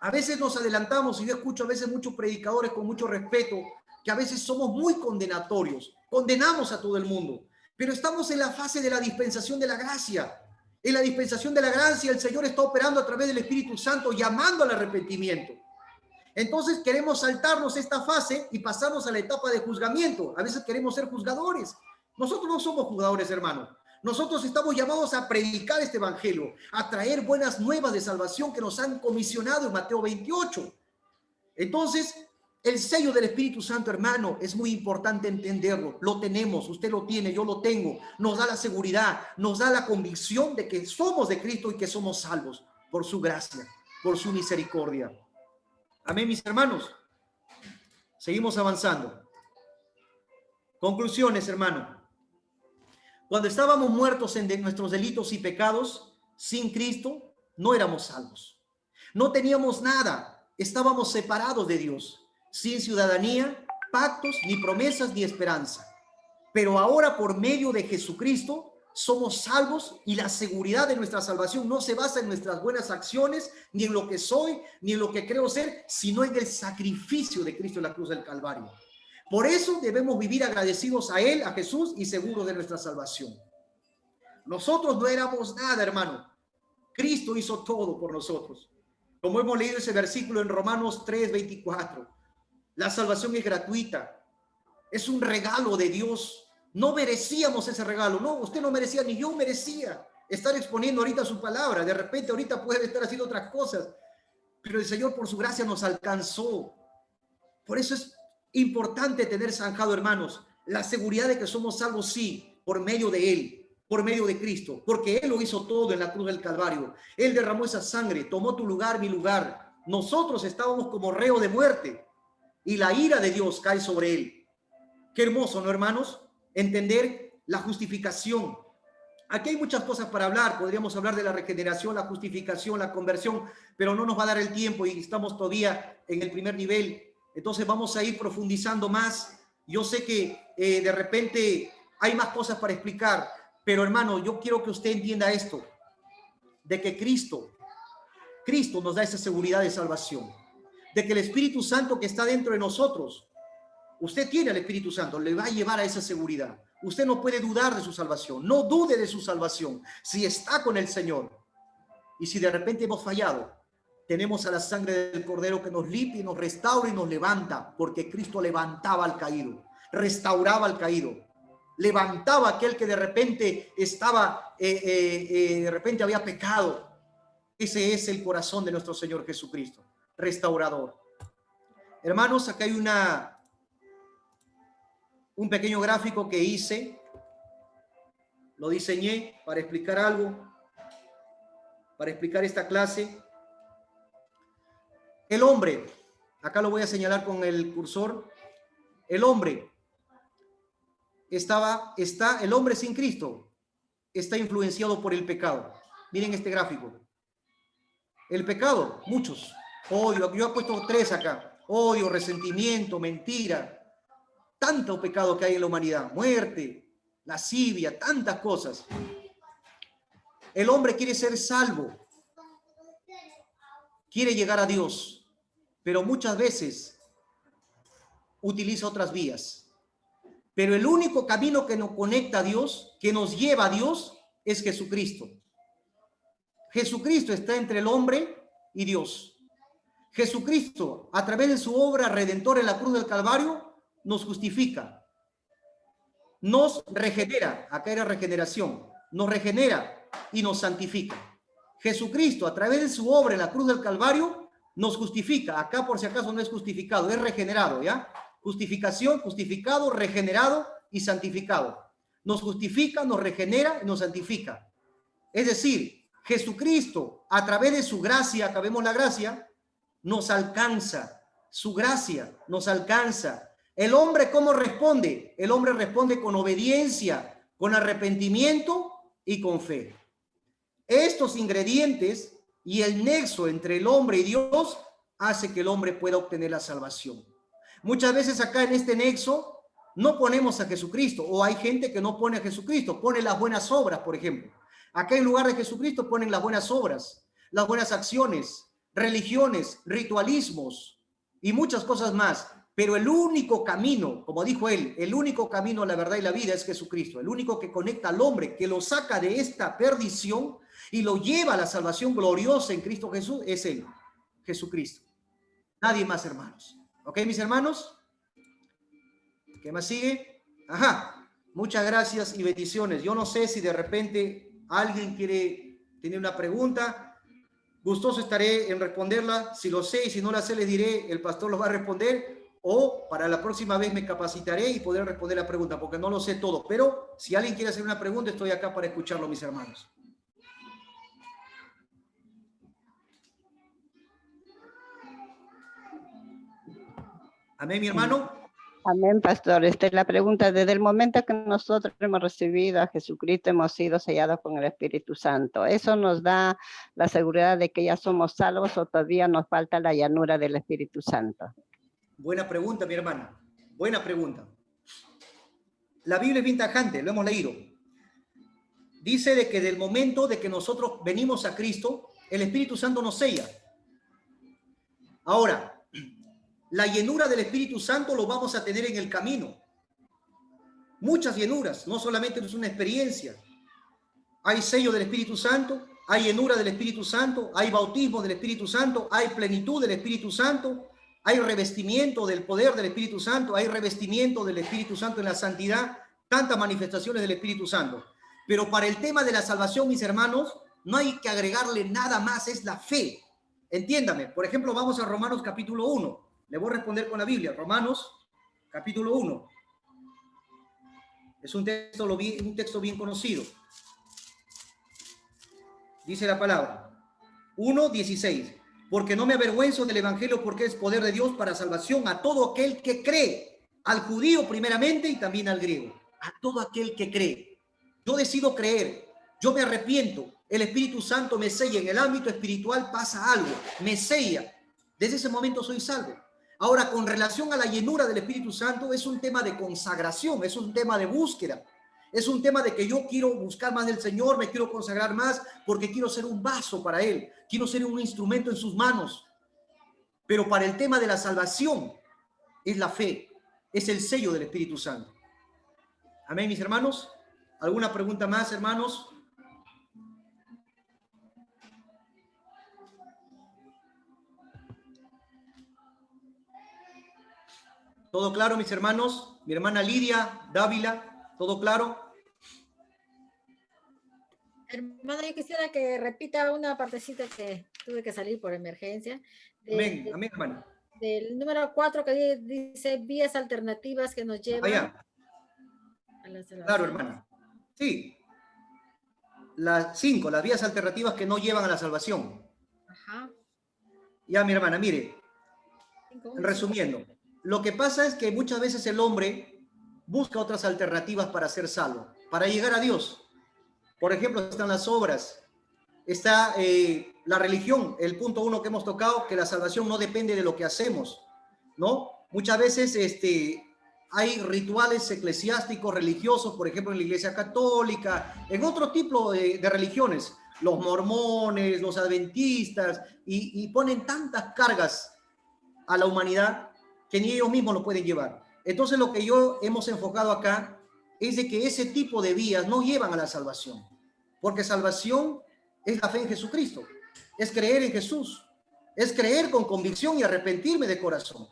A veces nos adelantamos y yo escucho a veces muchos predicadores con mucho respeto que a veces somos muy condenatorios, condenamos a todo el mundo, pero estamos en la fase de la dispensación de la gracia. En la dispensación de la gracia el Señor está operando a través del Espíritu Santo, llamando al arrepentimiento. Entonces queremos saltarnos esta fase y pasarnos a la etapa de juzgamiento. A veces queremos ser juzgadores. Nosotros no somos juzgadores, hermano. Nosotros estamos llamados a predicar este evangelio, a traer buenas nuevas de salvación que nos han comisionado en Mateo 28. Entonces, el sello del Espíritu Santo, hermano, es muy importante entenderlo. Lo tenemos, usted lo tiene, yo lo tengo. Nos da la seguridad, nos da la convicción de que somos de Cristo y que somos salvos por su gracia, por su misericordia. Amén, mis hermanos. Seguimos avanzando. Conclusiones, hermano. Cuando estábamos muertos en nuestros delitos y pecados, sin Cristo, no éramos salvos. No teníamos nada. Estábamos separados de Dios, sin ciudadanía, pactos, ni promesas, ni esperanza. Pero ahora, por medio de Jesucristo, somos salvos y la seguridad de nuestra salvación no se basa en nuestras buenas acciones, ni en lo que soy, ni en lo que creo ser, sino en el sacrificio de Cristo en la cruz del Calvario. Por eso debemos vivir agradecidos a Él, a Jesús, y seguros de nuestra salvación. Nosotros no éramos nada, hermano. Cristo hizo todo por nosotros. Como hemos leído ese versículo en Romanos 3:24. La salvación es gratuita. Es un regalo de Dios. No merecíamos ese regalo. No, usted no merecía, ni yo merecía estar exponiendo ahorita su palabra. De repente ahorita puede estar haciendo otras cosas. Pero el Señor por su gracia nos alcanzó. Por eso es importante tener zanjado, hermanos, la seguridad de que somos salvos, sí, por medio de Él, por medio de Cristo, porque Él lo hizo todo en la cruz del Calvario. Él derramó esa sangre, tomó tu lugar, mi lugar. Nosotros estábamos como reo de muerte y la ira de Dios cae sobre Él. Qué hermoso, ¿no, hermanos? Entender la justificación. Aquí hay muchas cosas para hablar. Podríamos hablar de la regeneración, la justificación, la conversión, pero no nos va a dar el tiempo y estamos todavía en el primer nivel. Entonces vamos a ir profundizando más. Yo sé que de repente hay más cosas para explicar, pero hermano, yo quiero que usted entienda esto, de que Cristo nos da esa seguridad de salvación, de que el Espíritu Santo que está dentro de nosotros, usted tiene al Espíritu Santo, le va a llevar a esa seguridad. Usted no puede dudar de su salvación, no dude de su salvación, si está con el Señor. Y si de repente hemos fallado, tenemos a la sangre del Cordero que nos limpia y nos restaura y nos levanta, porque Cristo levantaba al caído, restauraba al caído, levantaba a aquel que de repente estaba, de repente había pecado. Ese es el corazón de nuestro Señor Jesucristo, restaurador. Hermanos, acá hay un pequeño gráfico que hice, lo diseñé para explicar algo, para explicar esta clase. El hombre, acá lo voy a señalar con el cursor, el hombre el hombre sin Cristo está influenciado por el pecado. Miren este gráfico. El pecado, muchos. Odio, yo he puesto 3 acá. Odio, resentimiento, mentira. Tanto pecado que hay en la humanidad. Muerte, lascivia, tantas cosas. El hombre quiere ser salvo. Quiere llegar a Dios, pero muchas veces utiliza otras vías. Pero el único camino que nos conecta a Dios, que nos lleva a Dios, es Jesucristo. Jesucristo está entre el hombre y Dios. Jesucristo, a través de su obra redentora en la cruz del Calvario, nos justifica, nos regenera, acá era regeneración, nos regenera y nos santifica. Jesucristo, a través de su obra en la cruz del Calvario, nos justifica. Acá, por si acaso, no es justificado, es regenerado, ¿ya? Justificación, justificado, regenerado y santificado. Nos justifica, nos regenera y nos santifica. Es decir, Jesucristo, a través de su gracia, acabemos la gracia, nos alcanza. Su gracia nos alcanza. El hombre, ¿cómo responde? El hombre responde con obediencia, con arrepentimiento y con fe. Estos ingredientes y el nexo entre el hombre y Dios hace que el hombre pueda obtener la salvación. Muchas veces acá en este nexo no ponemos a Jesucristo, o hay gente que no pone a Jesucristo, pone las buenas obras, por ejemplo. Acá en lugar de Jesucristo ponen las buenas obras, las buenas acciones, religiones, ritualismos y muchas cosas más. Pero el único camino, como dijo él, el único camino, la verdad y la vida es Jesucristo. El único que conecta al hombre, que lo saca de esta perdición y lo lleva a la salvación gloriosa en Cristo Jesús, es él, Jesucristo. Nadie más, hermanos. ¿Ok, mis hermanos? ¿Qué más sigue? Ajá. Muchas gracias y bendiciones. Yo no sé si de repente alguien quiere tener una pregunta. Gustoso estaré en responderla. Si lo sé y si no la sé, les diré, el pastor lo va a responder. O para la próxima vez me capacitaré y poder responder la pregunta, porque no lo sé todo. Pero si alguien quiere hacer una pregunta, estoy acá para escucharlo, mis hermanos. Amén, mi hermano. Amén, pastor. La pregunta, desde el momento que nosotros hemos recibido a Jesucristo, hemos sido sellados con el Espíritu Santo. ¿Eso nos da la seguridad de que ya somos salvos o todavía nos falta la llanura del Espíritu Santo? Buena pregunta, mi hermana. Buena pregunta. La Biblia es bien tajante, lo hemos leído. Dice de que del momento de que nosotros venimos a Cristo, el Espíritu Santo nos sella. Ahora, la llenura del Espíritu Santo lo vamos a tener en el camino. Muchas llenuras, no solamente es una experiencia. Hay sello del Espíritu Santo, hay llenura del Espíritu Santo, hay bautismo del Espíritu Santo, hay plenitud del Espíritu Santo, hay revestimiento del poder del Espíritu Santo, hay revestimiento del Espíritu Santo en la santidad, tantas manifestaciones del Espíritu Santo. Pero para el tema de la salvación, mis hermanos, no hay que agregarle nada más, es la fe. Entiéndame, por ejemplo, vamos a Romanos capítulo 1. Le voy a responder con la Biblia. Romanos capítulo 1. Es un texto bien conocido. Dice la palabra. 1:16. Porque no me avergüenzo del evangelio, porque es poder de Dios para salvación a todo aquel que cree, al judío primeramente y también al griego. A todo aquel que cree. Yo decido creer, yo me arrepiento, el Espíritu Santo me sella, en el ámbito espiritual pasa algo, me sella. Desde ese momento soy salvo. Ahora, con relación a la llenura del Espíritu Santo, es un tema de consagración, es un tema de búsqueda. Es un tema de que yo quiero buscar más del Señor, me quiero consagrar más porque quiero ser un vaso para Él, quiero ser un instrumento en sus manos. Pero para el tema de la salvación es la fe, es el sello del Espíritu Santo. Amén, mis hermanos. ¿Alguna pregunta más, hermanos? ¿Todo claro, mis hermanos? Mi hermana Lidia, Dávila, ¿todo claro? Hermana, yo quisiera que repita una partecita que tuve que salir por emergencia. Amén, amén, hermana. Del número 4 que dice vías alternativas que nos llevan Allá. a la salvación. Claro, hermana. Sí. Las 5, las vías alternativas que no llevan a la salvación. Ajá. Ya, mi hermana, mire. 5, Resumiendo, lo que pasa es que muchas veces el hombre busca otras alternativas para ser salvo, para llegar a Dios. Por ejemplo, están las obras, está la religión, el punto 1 que hemos tocado, que la salvación no depende de lo que hacemos, ¿no? Muchas veces hay rituales eclesiásticos, religiosos, por ejemplo, en la Iglesia Católica, en otro tipo de religiones, los mormones, los adventistas, y ponen tantas cargas a la humanidad que ni ellos mismos lo pueden llevar. Entonces, lo que yo hemos enfocado acá es de que ese tipo de vías no llevan a la salvación, porque salvación es la fe en Jesucristo, es creer en Jesús, es creer con convicción y arrepentirme de corazón.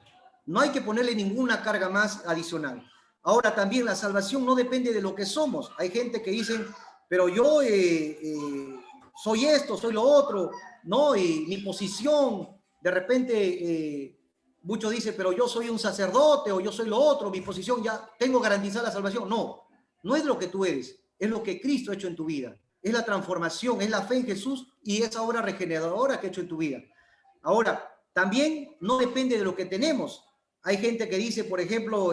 No hay que ponerle ninguna carga más adicional. Ahora, también la salvación no depende de lo que somos. Hay gente que dicen, pero yo soy esto, soy lo otro, ¿no? Y mi posición, de repente, muchos dicen, pero yo soy un sacerdote o yo soy lo otro, mi posición, ya tengo garantizada la salvación. No, no es lo que tú eres, es lo que Cristo ha hecho en tu vida. Es la transformación, es la fe en Jesús y esa obra regeneradora que ha hecho en tu vida. Ahora, también no depende de lo que tenemos. Hay gente que dice, por ejemplo,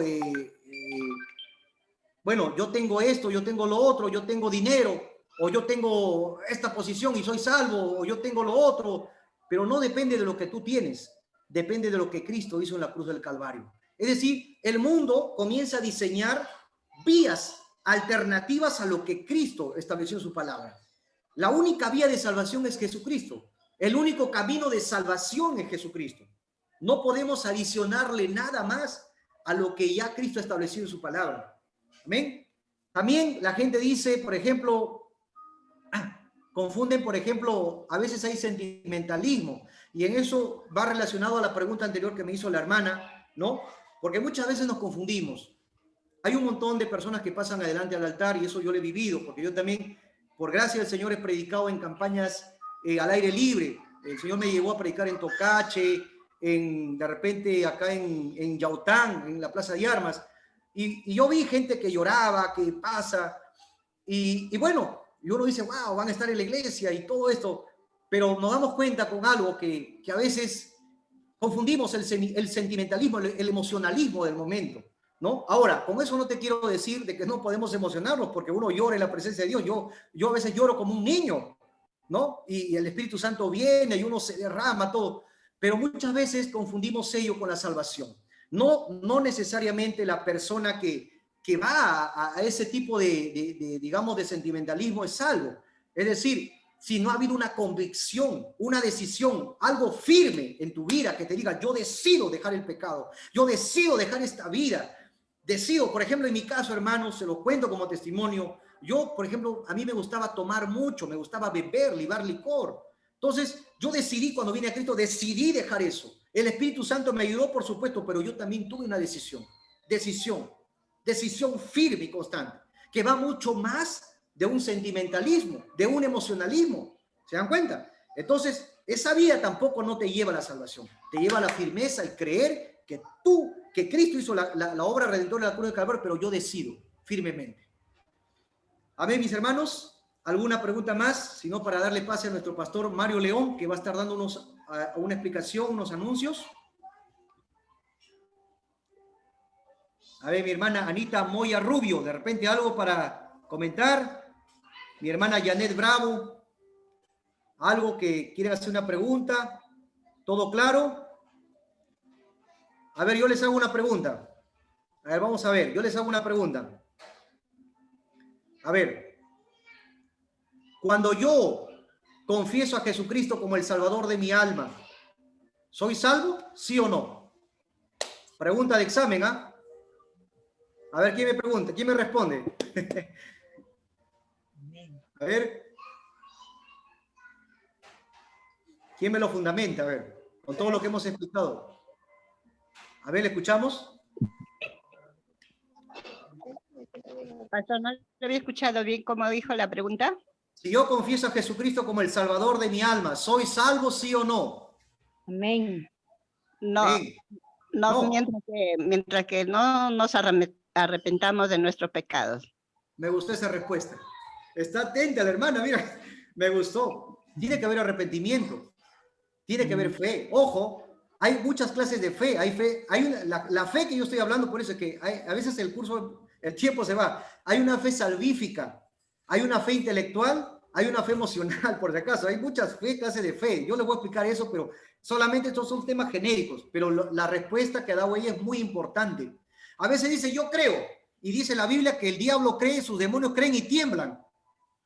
bueno, yo tengo esto, yo tengo lo otro, yo tengo dinero, o yo tengo esta posición y soy salvo, o yo tengo lo otro, pero no depende de lo que tú tienes, depende de lo que Cristo hizo en la cruz del Calvario. Es decir, el mundo comienza a diseñar vías alternativas a lo que Cristo estableció en su palabra. La única vía de salvación es Jesucristo. El único camino de salvación es Jesucristo. No podemos adicionarle nada más a lo que ya Cristo estableció en su palabra. Amén. También la gente dice, por ejemplo, confunden, por ejemplo, a veces hay sentimentalismo, y en eso va relacionado a la pregunta anterior que me hizo la hermana, ¿no? Porque muchas veces nos confundimos. Hay un montón de personas que pasan adelante al altar, y eso yo lo he vivido, porque yo también, por gracia del Señor, he predicado en campañas al aire libre. El Señor me llevó a predicar en Tocache, de repente acá en Yaután, en la Plaza de Armas, y yo vi gente que lloraba, que pasa, y bueno, y uno dice, wow, van a estar en la iglesia y todo esto, pero nos damos cuenta con algo que a veces confundimos el sentimentalismo, el emocionalismo del momento, ¿no? Ahora, con eso no te quiero decir de que no podemos emocionarnos, porque uno llora en la presencia de Dios. Yo a veces lloro como un niño, ¿no? Y el Espíritu Santo viene y uno se derrama todo, pero muchas veces confundimos ello con la salvación. No necesariamente la persona que va a ese tipo digamos, de sentimentalismo es salvo. Es decir, si no ha habido una convicción, una decisión, algo firme en tu vida que te diga, yo decido dejar el pecado, yo decido dejar esta vida, decido, por ejemplo, en mi caso, hermanos, se lo cuento como testimonio, yo, por ejemplo, a mí me gustaba tomar mucho, me gustaba beber, libar licor. Entonces, yo decidí, cuando vine a Cristo, decidí dejar eso. El Espíritu Santo me ayudó, por supuesto, pero yo también tuve una decisión firme y constante, que va mucho más de un sentimentalismo, de un emocionalismo. ¿Se dan cuenta? Entonces, esa vida tampoco no te lleva a la salvación, te lleva a la firmeza, el creer que Cristo hizo la obra redentora de la cruz del Calvario, pero yo decido firmemente. Amén, mis hermanos. ¿Alguna pregunta más? Si no, para darle pase a nuestro pastor Mario León, que va a estar dando una explicación, unos anuncios. A ver, mi hermana Anita Moya Rubio, de repente algo para comentar. Mi hermana Janet Bravo, algo que quiere hacer una pregunta. ¿Todo claro? A ver, yo les hago una pregunta. A ver, vamos a ver, yo les hago una pregunta. A ver, cuando yo confieso a Jesucristo como el Salvador de mi alma, ¿soy salvo? ¿Sí o no? Pregunta de examen, ¿ah? A ver, ¿quién me pregunta? ¿Quién me responde? A ver. ¿Quién me lo fundamenta? A ver, con todo lo que hemos explicado. A ver, ¿le escuchamos? Pastor, no le había escuchado bien cómo dijo la pregunta. Si yo confieso a Jesucristo como el Salvador de mi alma, ¿soy salvo, sí o no? Amén. No, Amén. no, No. mientras que no nos arrepentamos de nuestros pecados. Me gustó esa respuesta. Está atenta la hermana, mira, me gustó. Tiene que haber arrepentimiento, tiene que haber fe. Ojo, hay muchas clases de fe. Hay fe, la fe que yo estoy hablando, por eso es que a veces el tiempo se va. Hay una fe salvífica, hay una fe intelectual, hay una fe emocional, por si acaso. Hay muchas clases de fe. Yo les voy a explicar eso, pero solamente estos son temas genéricos. Pero la respuesta que ha dado ella es muy importante. A veces dice, yo creo, y dice la Biblia que el diablo cree, sus demonios creen y tiemblan.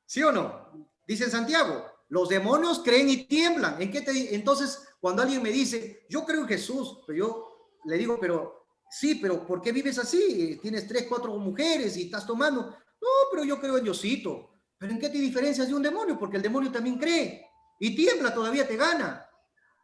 ¿Sí o no? Dice en Santiago, los demonios creen y tiemblan. Entonces, cuando alguien me dice, yo creo en Jesús, pero yo le digo, pero sí, pero ¿por qué vives así? Tienes 3, 4 mujeres y estás tomando. No, pero yo creo en Diosito. ¿Pero en qué te diferencias de un demonio? Porque el demonio también cree y tiembla, todavía te gana,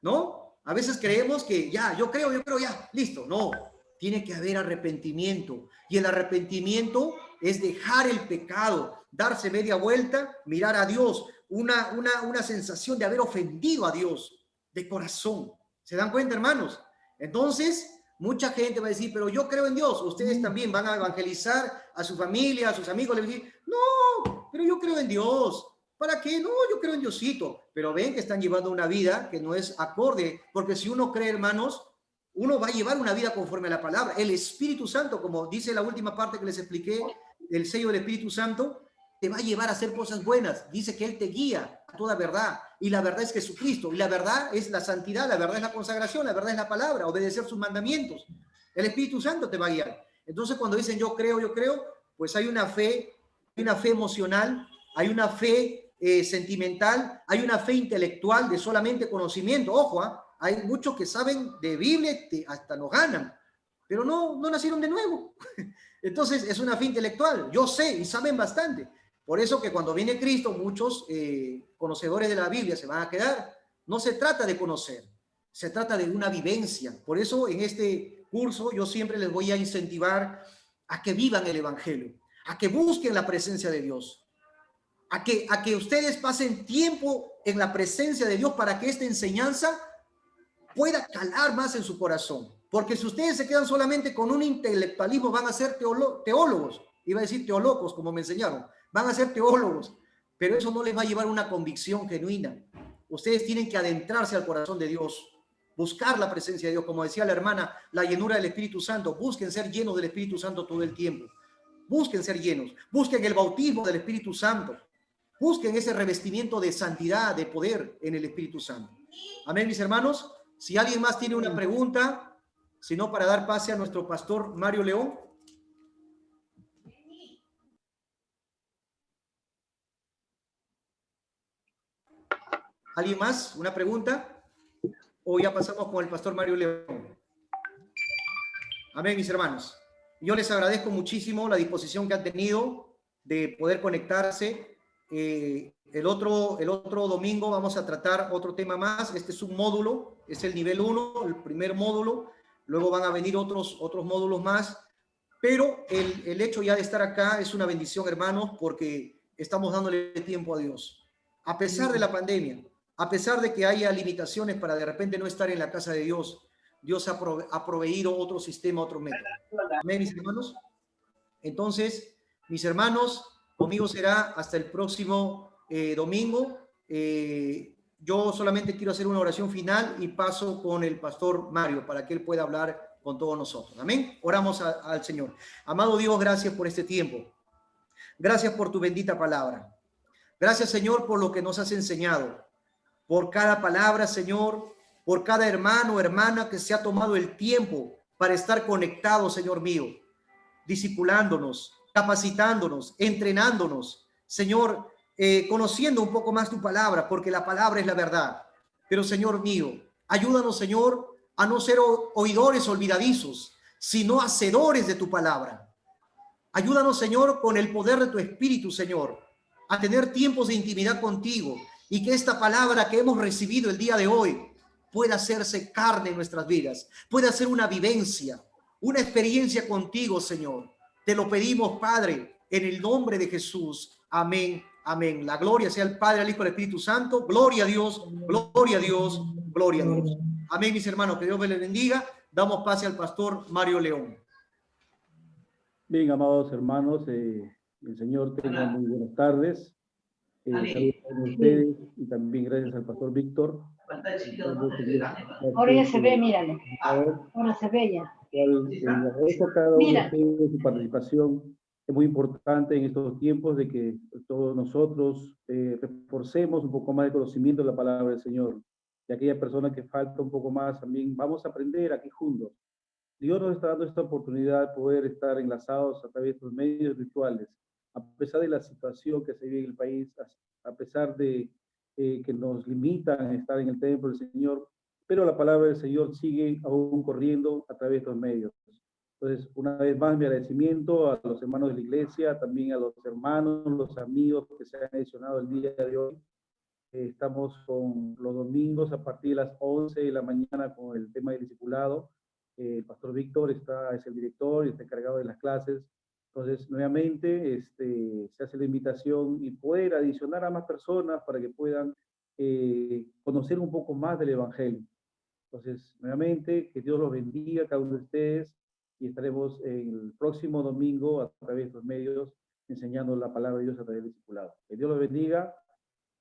¿no? A veces creemos que ya, yo creo, ya, listo. No, tiene que haber arrepentimiento. Y el arrepentimiento es dejar el pecado, darse media vuelta, mirar a Dios, una sensación de haber ofendido a Dios de corazón. ¿Se dan cuenta, hermanos? Entonces, mucha gente va a decir, pero yo creo en Dios. Ustedes también van a evangelizar a su familia, a sus amigos. Le van a decir, no, pero yo creo en Dios. ¿Para qué? No, yo creo en Diosito. Pero ven que están llevando una vida que no es acorde, porque si uno cree, hermanos, uno va a llevar una vida conforme a la palabra. El Espíritu Santo, como dice la última parte que les expliqué, el sello del Espíritu Santo, te va a llevar a hacer cosas buenas. Dice que Él te guía a toda verdad. Y la verdad es Jesucristo. Y la verdad es la santidad, la verdad es la consagración, la verdad es la palabra, obedecer sus mandamientos. El Espíritu Santo te va a guiar. Entonces, cuando dicen yo creo, pues hay una fe emocional, hay una fe sentimental, hay una fe intelectual de solamente conocimiento. Ojo, hay muchos que saben de Biblia, hasta nos ganan, pero no nacieron de nuevo. Entonces, es una fe intelectual. Yo sé y saben bastante. Por eso que cuando viene Cristo, muchos conocedores de la Biblia se van a quedar. No se trata de conocer, se trata de una vivencia. Por eso en este curso yo siempre les voy a incentivar a que vivan el Evangelio, a que busquen la presencia de Dios, a que ustedes pasen tiempo en la presencia de Dios para que esta enseñanza pueda calar más en su corazón. Porque si ustedes se quedan solamente con un intelectualismo, van a ser teólogos. Iba a decir teólogos, como me enseñaron. Van a ser teólogos, pero eso no les va a llevar a una convicción genuina. Ustedes tienen que adentrarse al corazón de Dios, buscar la presencia de Dios. Como decía la hermana, la llenura del Espíritu Santo. Busquen ser llenos del Espíritu Santo todo el tiempo. Busquen ser llenos. Busquen el bautismo del Espíritu Santo. Busquen ese revestimiento de santidad, de poder en el Espíritu Santo. Amén, mis hermanos. Si alguien más tiene una pregunta, si no, para dar pase a nuestro pastor Mario León. ¿Alguien más? ¿Una pregunta? ¿O ya pasamos con el pastor Mario León? Amén, mis hermanos. Yo les agradezco muchísimo la disposición que han tenido de poder conectarse. El otro domingo vamos a tratar otro tema más. Este es un módulo, es el nivel 1, el primer módulo. Luego van a venir otros módulos más. Pero el hecho ya de estar acá es una bendición, hermanos, porque estamos dándole tiempo a Dios. A pesar de la pandemia, a pesar de que haya limitaciones para de repente no estar en la casa de Dios, Dios ha proveído otro sistema, otro método. Amén, mis hermanos. Entonces, mis hermanos, conmigo será hasta el próximo domingo. Yo solamente quiero hacer una oración final y paso con el pastor Mario para que él pueda hablar con todos nosotros. Amén. Oramos al Señor. Amado Dios, gracias por este tiempo. Gracias por tu bendita palabra. Gracias, Señor, por lo que nos has enseñado. Por cada palabra, Señor, por cada hermano o hermana que se ha tomado el tiempo para estar conectado, Señor mío, discipulándonos, capacitándonos, entrenándonos, Señor, conociendo un poco más tu palabra, porque la palabra es la verdad. Pero, Señor mío, ayúdanos, Señor, a no ser oidores olvidadizos, sino hacedores de tu palabra. Ayúdanos, Señor, con el poder de tu Espíritu, Señor, a tener tiempos de intimidad contigo y que esta palabra que hemos recibido el día de hoy pueda hacerse carne en nuestras vidas, pueda ser una vivencia, una experiencia contigo, Señor. Te lo pedimos, Padre, en el nombre de Jesús. Amén, amén. La gloria sea al Padre, al Hijo y al Espíritu Santo. Gloria a Dios, gloria a Dios, gloria a Dios. Amén, mis hermanos. Que Dios me les bendiga. Damos pase al pastor Mario León. Bien, amados hermanos, el Señor tenga muy buenas tardes. Saludos a ustedes y también gracias al pastor Víctor. Ahora ya se ve, míralo. Ahora se ve ya. Agradezco a cada uno de ustedes su participación. Es muy importante en estos tiempos de que todos nosotros reforcemos un poco más el conocimiento de la palabra del Señor. Y aquella persona que falta un poco más también, vamos a aprender aquí juntos. Dios nos está dando esta oportunidad de poder estar enlazados a través de los medios virtuales, a pesar de la situación que se vive en el país, a pesar de que nos limitan a estar en el templo del Señor, pero la palabra del Señor sigue aún corriendo a través de los medios. Entonces, una vez más, mi agradecimiento a los hermanos de la iglesia, también a los hermanos, los amigos que se han adicionado el día de hoy. Estamos con los domingos a partir de las 11 de la mañana con el tema del discipulado. El pastor Víctor es el director y está encargado de las clases. Entonces, nuevamente, se hace la invitación y poder adicionar a más personas para que puedan conocer un poco más del Evangelio. Entonces, nuevamente, que Dios los bendiga a cada uno de ustedes y estaremos el próximo domingo a través de los medios enseñando la palabra de Dios a través del discipulado. Que Dios los bendiga.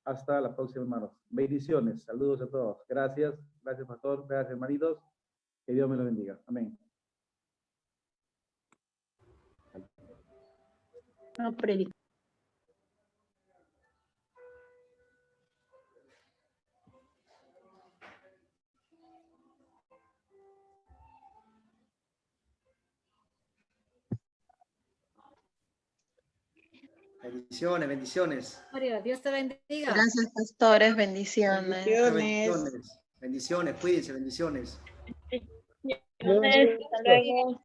Hasta la próxima, hermanos. Bendiciones. Saludos a todos. Gracias. Gracias, pastor. Gracias, hermanitos. Que Dios me los bendiga. Amén. No predico. Bendiciones, bendiciones. Mario, Dios te bendiga. Gracias, pastores. Bendiciones. Bendiciones, bendiciones, cuídense, bendiciones. Hasta luego.